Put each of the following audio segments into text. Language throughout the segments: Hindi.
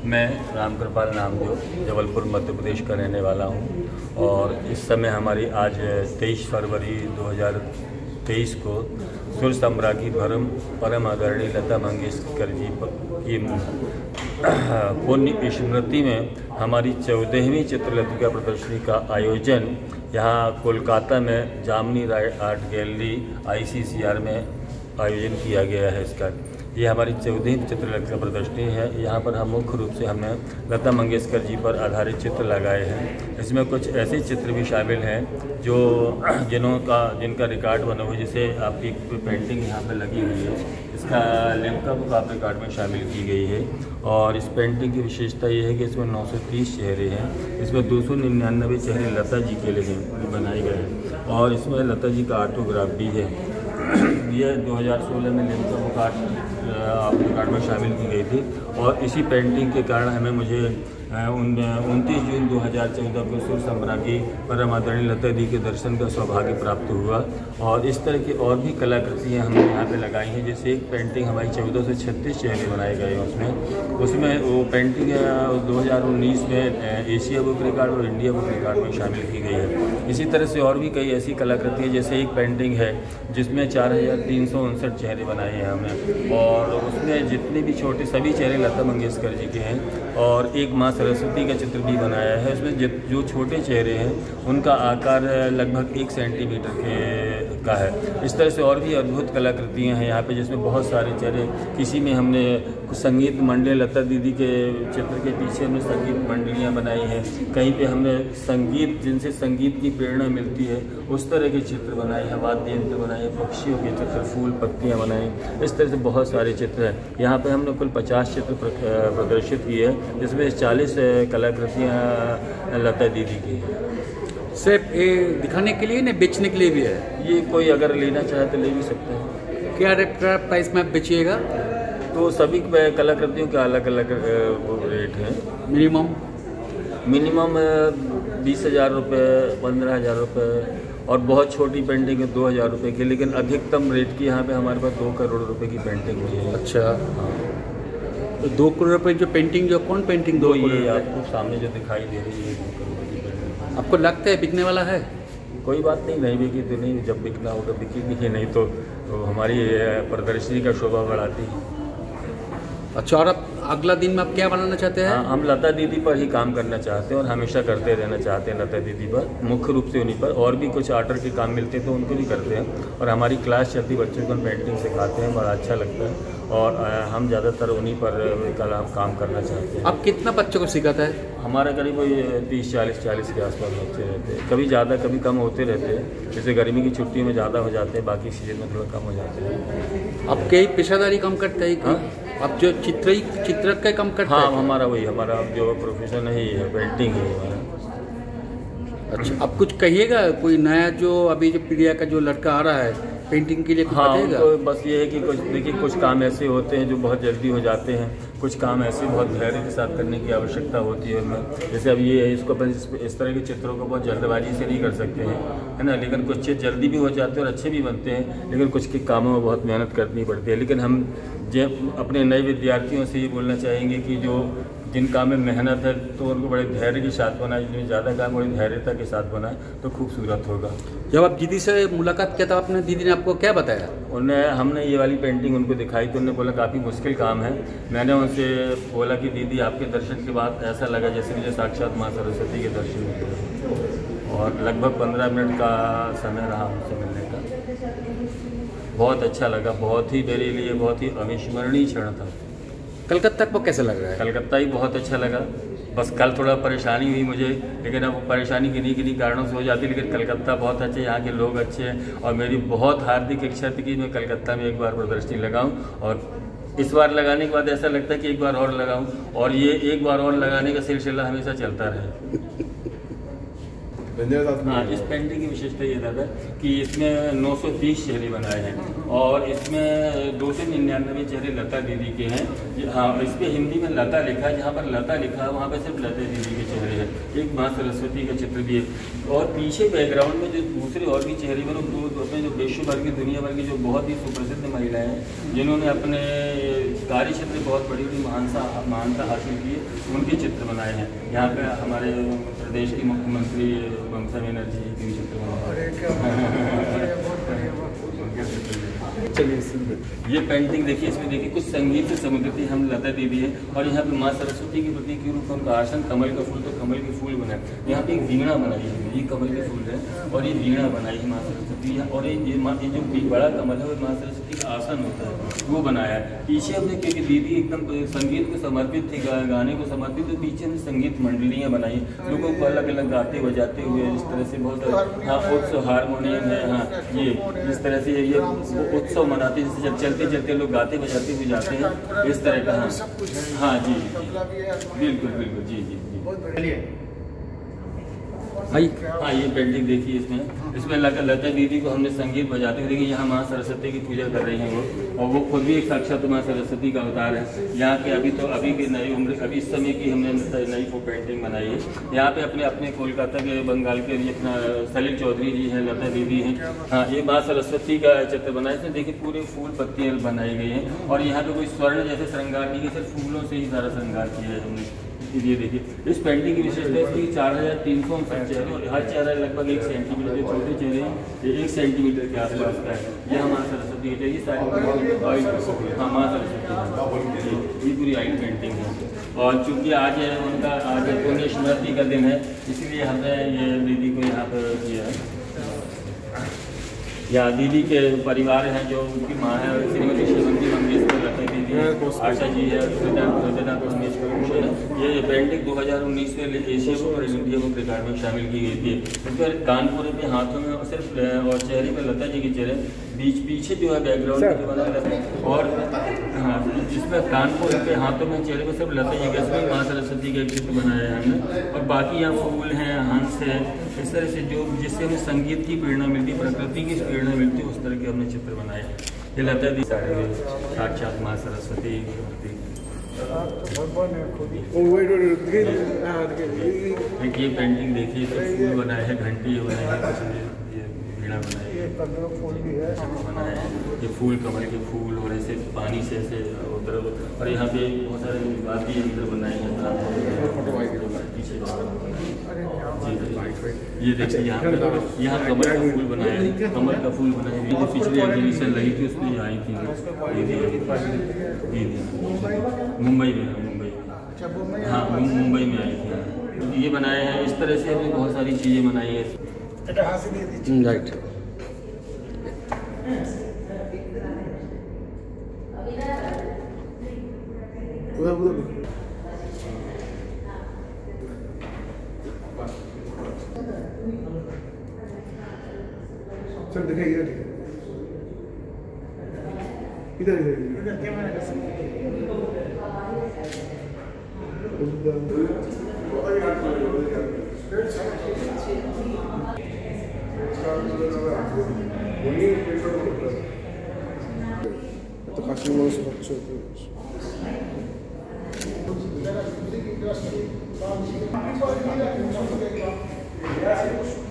मैं रामकृपाल नामदेव जबलपुर मध्य प्रदेश का रहने वाला हूँ और इस समय हमारी आज 23 फरवरी 2023 को सुर सम्राज्ञी परम आदरणीय लता मंगेशकर जी की पुण्य स्मृति में हमारी 14वीं चित्रलतिका प्रदर्शनी का आयोजन यहाँ कोलकाता में जामनी राय आर्ट गैलरी ICCR में आयोजन किया गया है। इसका ये हमारी 14वीं चित्रलतिका प्रदर्शनी है। यहाँ पर हम मुख्य रूप से हमने लता मंगेशकर जी पर आधारित चित्र लगाए हैं। इसमें कुछ ऐसे चित्र भी शामिल हैं जो जिनका रिकॉर्ड बना हुआ है। जैसे आपकी पेंटिंग यहाँ पे लगी हुई है, इसका लिम्का बुक आप रिकॉर्ड में शामिल की गई है। और इस पेंटिंग की विशेषता ये है कि इसमें 930 चेहरे हैं। इसमें 299 चेहरे लता जी के लिए बनाए गए हैं और इसमें लता जी का ऑटोग्राफ भी है। ये 2016 में लिम्का बुक रिकॉर्ड में शामिल की गई थी और इसी पेंटिंग के कारण मुझे 29 जून 2014 को सुर सम्राज्ञी परम आदरणीय लता दी के दर्शन का सौभाग्य प्राप्त हुआ। और इस तरह की और भी कलाकृतियाँ हमने यहाँ पे लगाई हैं। जैसे एक पेंटिंग हमारी 14 से 36 चेहरे बनाए गए हैं। उसमें वो पेंटिंग 2019 में एशिया बुक रिकॉर्ड और इंडिया बुक रिकॉर्ड में शामिल की गई है। इसी तरह से और भी कई ऐसी कलाकृतियाँ, जैसे एक पेंटिंग है जिसमें 4359 चेहरे बनाए हैं हमने और उसमें जितने भी छोटे सभी चेहरे लता मंगेशकर जी के हैं। और एक माँ सरस्वती का चित्र भी बनाया है। उसमें जो छोटे चेहरे हैं उनका आकार लगभग 1 सेंटीमीटर का है। इस तरह से और भी अद्भुत कलाकृतियाँ हैं यहाँ पे, जिसमें बहुत सारे चेहरे। किसी में हमने संगीत मंडली लता दीदी के चित्र के पीछे हमने संगीत मंडलियाँ बनाई हैं। कहीं पे हमने संगीत, जिनसे संगीत की प्रेरणा मिलती है उस तरह के चित्र बनाए हैं, वाद्य यंत्र बनाए हैं, पक्षियों के चित्र, फूल पत्तियाँ बनाई। इस तरह से बहुत सारे चित्र हैं। यहाँ पे हमने कुल 50 चित्र प्रदर्शित किए हैं, जिसमें 40 कलाकृतियाँ लता दीदी की हैं। सिर्फ ये दिखाने के लिए, न बेचने के लिए भी है? ये कोई अगर लेना चाहे तो ले भी सकते हैं। क्या प्राइस में आप बेचिएगा? तो सभी कलाकृतियों का अलग अलग रेट है। मिनिमम 20,000 रुपये, 15,000 रुपये और बहुत छोटी पेंटिंग है 2,000 रुपये की। लेकिन अधिकतम रेट की यहाँ पे हमारे पास 2 करोड़ रुपए की पेंटिंग हुई है। अच्छा, हाँ। तो 2 करोड़ रुपये जो पेंटिंग, जो कौन पेंटिंग? 2 ये आपको सामने जो दिखाई दे रही है 2 करोड़ की पेंटिंग। आपको लगता है बिकने वाला है? कोई बात नहीं बिकी तो नहीं, जब बिकना होगा बिकेगी, नहीं तो हमारी प्रदर्शनी का शोभा बढ़ाती है। अच्छा, और अब अगला दिन में आप क्या बनाना चाहते हैं? हम लता दीदी पर ही काम करना चाहते हैं और हमेशा करते रहना चाहते हैं लता दीदी पर, मुख्य रूप से उन्हीं पर। और भी कुछ आर्टर के काम मिलते हैं तो उनको भी करते हैं। और हमारी क्लास चलती, बच्चों को हम पेंटिंग सिखाते हैं, बड़ा अच्छा लगता है। और हम ज़्यादातर उन्हीं पर काम करना चाहते हैं। आप कितना बच्चों को सिखाता है? हमारा करीब 30-40 के आसपास बच्चे रहते हैं। कभी ज़्यादा कभी कम होते रहते हैं। जैसे गर्मी की छुट्टियों में ज़्यादा हो जाते हैं, बाकी सीजन में थोड़ा कम हो जाते हैं। आप कई पेशादारी काम करते हैं? आप जो चित्रक का काम करते हैं? हाँ, हमारा जो प्रोफेशन है ये है, पेंटिंग है हमारा। अच्छा, आप कुछ कहिएगा? कोई नया जो अभी जो पीढ़िया का जो लड़का आ रहा है पेंटिंग के लिए कुछ बताइएगा? तो बस ये है कि कुछ काम ऐसे होते हैं जो बहुत जल्दी हो जाते हैं, कुछ काम ऐसे बहुत धैर्य के साथ करने की आवश्यकता होती है उनमें। जैसे अब ये इसको अपन इस तरह के चित्रों को बहुत जल्दबाजी से नहीं कर सकते हैं, है ना, लेकिन कुछ चित्र जल्दी भी हो जाते हैं और अच्छे भी बनते हैं, लेकिन कुछ के कामों में बहुत मेहनत करनी पड़ती है। लेकिन हम अपने नए विद्यार्थियों से ये बोलना चाहेंगे कि जो जिन काम में मेहनत है तो उनको बड़े धैर्य के साथ बनाए, जिनमें ज़्यादा काम बड़ी धैर्यता के साथ बनाए तो खूबसूरत होगा। जब आप दीदी से मुलाकात किया था आपने, दीदी ने आपको क्या बताया? हमने ये वाली पेंटिंग उनको दिखाई तो उन्होंने बोला काफ़ी मुश्किल काम है। मैंने उनसे बोला कि दीदी आपके दर्शन के बाद ऐसा लगा जैसे मुझे साक्षात माँ सरस्वती के दर्शन हुए, और लगभग 15 मिनट का समय रहा उनसे मिलने का। बहुत अच्छा लगा, बहुत ही मेरे लिए बहुत ही अविस्मरणीय क्षण था। कलकत्ता को कैसा लग रहा है? कलकत्ता ही बहुत अच्छा लगा, बस कल थोड़ा परेशानी हुई मुझे, लेकिन अब परेशानी किन्हीं कारणों से हो जाती है, लेकिन कलकत्ता बहुत अच्छा है, यहाँ के लोग अच्छे हैं, और मेरी बहुत हार्दिक इच्छा थी कि मैं कलकत्ता में एक बार प्रदर्शनी लगाऊं, और इस बार लगाने के बाद ऐसा लगता है कि एक बार और लगाऊं, और ये एक बार और लगाने का सिलसिला हमेशा चलता रहे। हाँ, इस पेंटिंग की विशेषता ये दादा कि इसमें 930 चेहरे बनाए हैं, और इसमें 299 चेहरे लता दीदी के हैं। हाँ, इस पर हिंदी में लता लिखा है, जहाँ पर लता लिखा है वहाँ पर सिर्फ लता दीदी के चेहरे हैं। एक माँ सरस्वती का चित्र भी है, और पीछे बैकग्राउंड में जो दूसरे और भी चेहरे बने अपने जो विश्व भर की दुनिया भर की जो बहुत ही सुप्रसिद्ध महिलाएँ हैं, जिन्होंने अपने कार्य क्षेत्र में बहुत बड़ी बड़ी महानता हासिल की है, उनके चित्र बनाए हैं। यहाँ पे हमारे प्रदेश की मुख्यमंत्री ममता बनर्जी के चित्र चलिए ये पेंटिंग देखिए, इसमें देखिए कुछ संगीत से संबंधित हम लता दीदी है, और यहाँ पे माँ सरस्वती के प्रतीक के रूप में उनका आसन कमल का फूल, तो कमल के फूल बनाए। यहाँ पे एक वीणा बनाई है, ये कमल के फूल है, और ये वीणा बनाई है माँ सरस्वती, और ये जो बड़ा कमल है वो माँ सरस्वती का आसन होता है वो बनाया है। पीछे हमने, क्योंकि दीदी एकदम संगीत को समर्पित थी, गाने को समर्पित, तो पीछे हमने संगीत मंडलियाँ बनाई, लोगों को अलग अलग गाते बजाते हुए, इस तरह से बहुत, हाँ उत्सव हारमोनियम है, हाँ ये इस तरह से ये उत्सव मनाते हैं, जब चलते चलते लोग गाते बजाते हुए जाते हैं, इस तरह का। हाँ जी, बिल्कुल बिल्कुल, जी जी जी। हाँ, ये पेंटिंग देखिए, इसमें लता दीदी को हमने संगीत बजाते हुए देखिए, यहाँ माँ सरस्वती की पूजा कर रही हैं वो, और वो खुद भी एक साक्षात माँ सरस्वती का अवतार है। यहाँ के अभी की नई उम्र, अभी इस समय की हमने नई वो पेंटिंग बनाई है। यहाँ पे अपने कोलकाता के बंगाल के अपना सलील चौधरी जी हैं, लता दीदी हैं। हाँ, ये माँ सरस्वती का चित्र बना है, इसमें देखिए पूरे फूल पत्तियाँ बनाई गई हैं, और यहाँ पे कोई स्वर्ण जैसे श्रृंगार नहीं है, सिर्फ फूलों से ही सारा श्रृंगार किया है हमने। ये देखिए, इस पेंटिंग की विशेषता है कि 4359 चेहरे, और हर चेहरा लगभग 1 सेंटीमीटर, छोटे चेहरे हैं 1 सेंटीमीटर के आसपास का है। यह माँ सरस्वती है, ये सारी हाँ माँ सरस्वती, ये पूरी आइल पेंटिंग है। और चूँकि आज पुण्य स्मृति का दिन है, इसलिए हमने ये दीदी को यहाँ पर किया है। या दीदी के परिवार हैं, जो उनकी माँ है श्रीमती श्रीमती मंगेशकर लता दीदी है, आशा जी है, ये पेंटिंग 2019 में एशिया बुक और इंडिया बुक रिकॉर्ड में शामिल की गई थी। इस पर कानपुर के हाथों में सिर्फ और चेहरे पर लता जी के चेहरे, पीछे जो है बैकग्राउंड जो बना रहता है, और हाँ जिसमें कानपुर के हाथों में चेहरे पर सिर्फ लता जी के, इसमें माँ सरस्वती का एक चित्र बनाया है हमने, और बाकी यहाँ फूल हैं, हंस है, इस तरह से जो जिससे हमें संगीत की प्रेरणा मिलती है, प्रकृति की प्रेरणा मिलती है, उस तरह के हमने चित्र बनाए। ये लता दी साक्षात माँ सरस्वती की मूर्ति। ये पेंटिंग देखिए, तो फूल बनाए हैं, घंटी बनाए हैं, ये वीणा बनाई है, बनाए हैं, ये फूल कमल के फूल, और ऐसे पानी से ऐसे उधर, और यहाँ पे बहुत सारे वाद्य यंत्र बनाए हैं। ये देखिए, यहाँ कमल का फूल बनाया है, कमल का फूल बनाया है, जो पिछली एग्जीबिशन लगी थी उसमें आई थी, मुंबई में, हाँ मुंबई में आई थी। ये बनाए हैं, इस तरह से हमने बहुत सारी चीज़ें बनाई है। राइट, सर दिखाइए इधर तो काशी में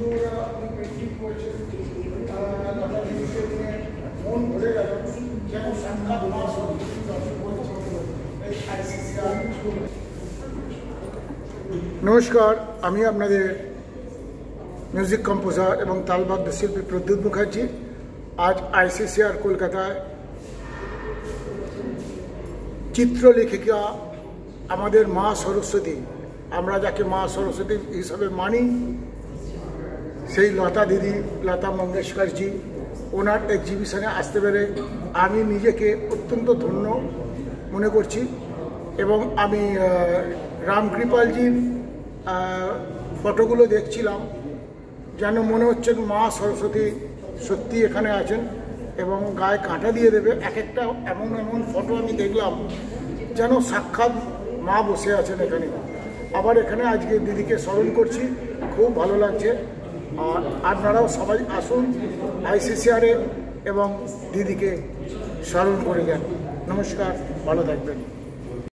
বন্ধুরা আপনি পেন্টিং করছেন লতা দিদিকে নিয়ে মন ভরে গেল, যেন সাক্ষাৎ মা সরস্বতী দর্শন করেছেন এই ICCR স্কুল। নমস্কার, আমি আপনাদের মিউজিক কম্পোজার এবং তালবাদ্য শিল্পী প্রদ্যুৎ মুখার্জি। আজ ICCR কলকাতায় চিত্রলেখিকা আমাদের মা সরস্বতী, আমরা যাকে মা সরস্বতী হিসাবে মানি, সেই লতা দিদি, লতা মঙ্গেশকরজি, ওনার এক্সিবিশনে আসতে পেরে আমি নিজেকে অত্যন্ত ধন্য মনে করছি। এবং আমি রামকৃপালজির ফটোগুলো দেখছিলাম, যেন মনে হচ্ছে মা সরস্বতী সত্যি এখানে আছেন এবং গায়ে কাঁটা দিয়ে দেবে। এক একটা এমন এমন ফটো আমি দেখলাম যেন সাক্ষাৎ মা বসে আছেন এখানে। আবার এখানে আজকে দিদিকে স্মরণ করছি, খুব ভালো লাগছে। আর আপনারাও সবাই আসুন ICCR-এ এবং দিদিকে স্মরণ করে যান। নমস্কার, ভালো থাকবেন।